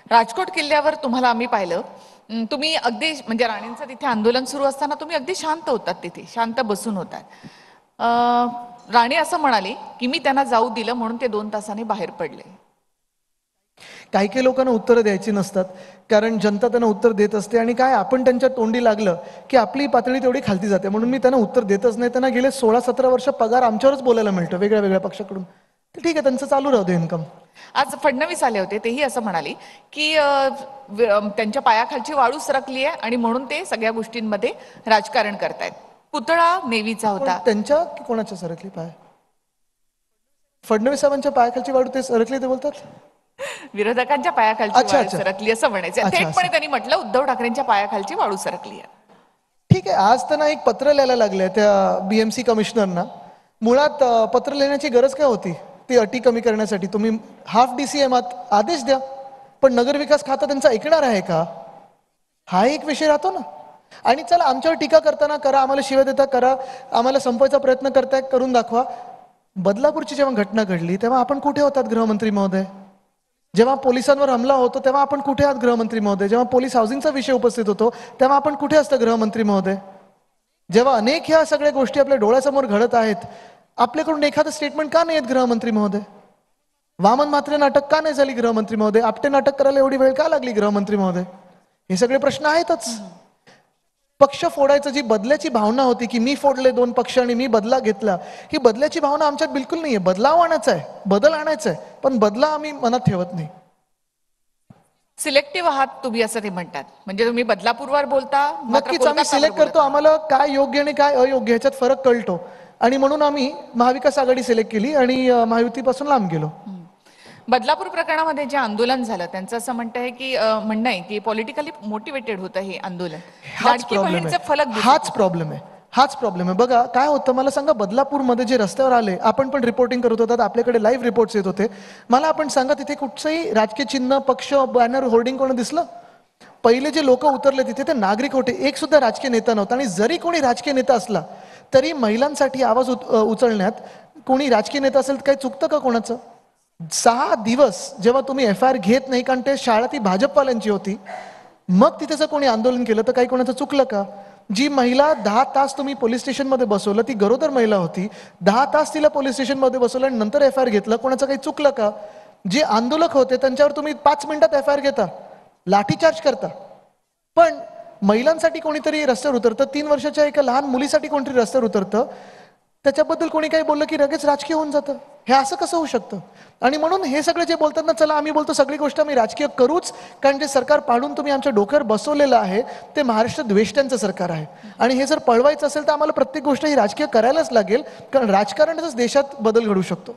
राजकोट किल्ल्यावर तुम्हाला आम्ही पाहिलं. तुम्ही अगदी म्हणजे राणींचं तिथे आंदोलन सुरू असताना तुम्ही अगदी शांत होतात, तिथे शांत बसून होतात. राणी असं म्हणाली की मी त्यांना जाऊ दिलं म्हणून ते 2 तासांनी बाहेर पडले. काही काही लोकांना उत्तरं द्यायची नसतात, कारण जनता त्यांना उत्तर देत असते आणि काय आपण त्यांच्या तोंडी लागलं की आपली पातळी तेवढी खालती जाते. म्हणून मी त्यांना उत्तर देतच नाही. त्यांना गेले 16-17 वर्ष पगार आमच्यावरच बोलायला मिळतं वेगळ्या वेगळ्या पक्षाकडून. तर ठीक आहे, त्यांचं चालू राहू दे इन्कम. आज फडणवीस आले होते, तेही असं म्हणाले की त्यांच्या पायाखालची वाळू सरकली आहे आणि म्हणून ते सगळ्या गोष्टींमध्ये राजकारण करतायत. पुतळा नेवीचा होता. त्यांच्या की कोणाच्या सरकली पाय? फडणवीस साहेबांच्या पायाखालची वाळू ते सरकली ते बोलतात? विरोधकांच्या पायाखालची वाळू सरकली असं म्हणायचं. थेटपणे त्यांनी म्हटलं उद्धव ठाकरेंच्या पायाखालची वाळू सरकली आहे. ठीक आहे, आज त्यांना एक पत्र लिहायला लागलंय त्या बीएमसी कमिशनरना. मुळात पत्र लिहिण्याची गरज काय होती? ती अटी कमी करण्यासाठी तुम्ही हाफ DCM आदेश द्या, पण नगरविकास खातं त्यांचं ऐकणार आहे का? हा एक विषय राहतो ना. आणि चला आमच्यावर टीका करताना करा, आम्हाला शिव्या देता करा, आम्हाला संपवायचा प्रयत्न करताय करून दाखवा. बदलापूरची जेव्हा घटना घडली तेव्हा आपण कुठे होतात गृहमंत्री महोदय? जेव्हा पोलिसांवर हमला होतो तेव्हा आपण कुठे आहात गृहमंत्री महोदय? जेव्हा पोलीस हाऊसिंगचा विषय उपस्थित होतो तेव्हा आपण कुठे असतं गृहमंत्री महोदय? जेव्हा अनेक ह्या सगळ्या गोष्टी आपल्या डोळ्यासमोर घडत आहेत, आपल्याकडून एखादं स्टेटमेंट का नाही येत गृहमंत्री महोदय? वामन म्हात्रे नाटक का नाही झाली गृहमंत्री महोदय? आपटे नाटक करायला एवढी वेळ का लागली गृहमंत्री महोदय? हे सगळे प्रश्न आहेतच. पक्ष फोडायचं जी बदल्याची भावना होती की मी फोडले 2 पक्ष आणि मी बदला घेतला, ही बदल्याची भावना आमच्यात बिलकुल नाहीये. बदलाव आणायचा आहे, बदल आणायचा आहे, पण बदला आम्ही मनात ठेवत नाही. सिलेक्टिव्ह आहात तुम्ही असं ते म्हणतात. म्हणजे तुम्ही बदलापूरवर बोलता. नक्कीच आम्ही सिलेक्ट करतो. आम्हाला काय योग्य आणि काय अयोग्य ह्याच्यात फरक कळतो आणि म्हणून आम्ही महाविकास आघाडी सिलेक्ट केली आणि महायुतीपासून लांब गेलो. बदलापूर प्रकरणामध्ये जे आंदोलन झालं त्यांचं असं म्हणणं आहे की पॉलिटिकली मोटिवेटेड होतं हे आंदोलन. हाच प्रॉब्लेम आहे. बघा काय होतं मला सांगा, बदलापूरमध्ये जे रस्त्यावर आले, आपण पण रिपोर्टिंग करत होतात, आपल्याकडे लाईव्ह रिपोर्ट्स येत होते. मला आपण सांगा तिथे कुठचंही राजकीय चिन्ह, पक्ष, बॅनर, होर्डिंग कोण दिसलं? पहिले जे लोक उतरले तिथे ते नागरिक होते, एक सुद्धा राजकीय नेता नव्हता. आणि जरी कोणी राजकीय नेता असला तरी महिलांसाठी आवाज उचलण्यात कोणी राजकीय नेता असेल तर काही चुकतं का कोणाचं? 6 दिवस जेव्हा तुम्ही FIR घेत नाही, कारण ते शाळा ती भाजपवाल्यांची होती, मग तिथे जर कोणी आंदोलन केलं तर काही कोणाचं चुकलं का? जी महिला 10 तास तुम्ही पोलीस स्टेशनमध्ये बसवलं, ती गरोदर महिला होती, 10 तास तिला पोलीस स्टेशनमध्ये बसवलं आणि नंतर FIR घेतलं, कोणाचं काही चुकलं का? जे आंदोलक होते त्यांच्यावर तुम्ही 5 मिनिटात FIR घेता, लाठीचार्ज करता, पण महिलांसाठी कोणीतरी रस्त्यावर उतरतं, 3 वर्षाच्या एका लहान मुलीसाठी कोणतरी रस्त्यावर उतरतं, त्याच्याबद्दल कोणी काही बोललं की लगेच राजकीय होऊन जातं. हे असं कसं होऊ शकतं? आणि म्हणून हे सगळे जे बोलतात ना, चला आम्ही बोलतो सगळी गोष्ट आम्ही राजकीय करूच, कारण जे सरकार पाडून तुम्ही आमच्या डोक्यावर बसवलेलं आहे ते महाराष्ट्र द्वेष्ट्यांचं सरकार आहे. आणि हे जर पळवायचं असेल तर आम्हाला प्रत्येक गोष्ट ही राजकीय करायलाच लागेल, कारण राजकारणातच देशात बदल घडू शकतो.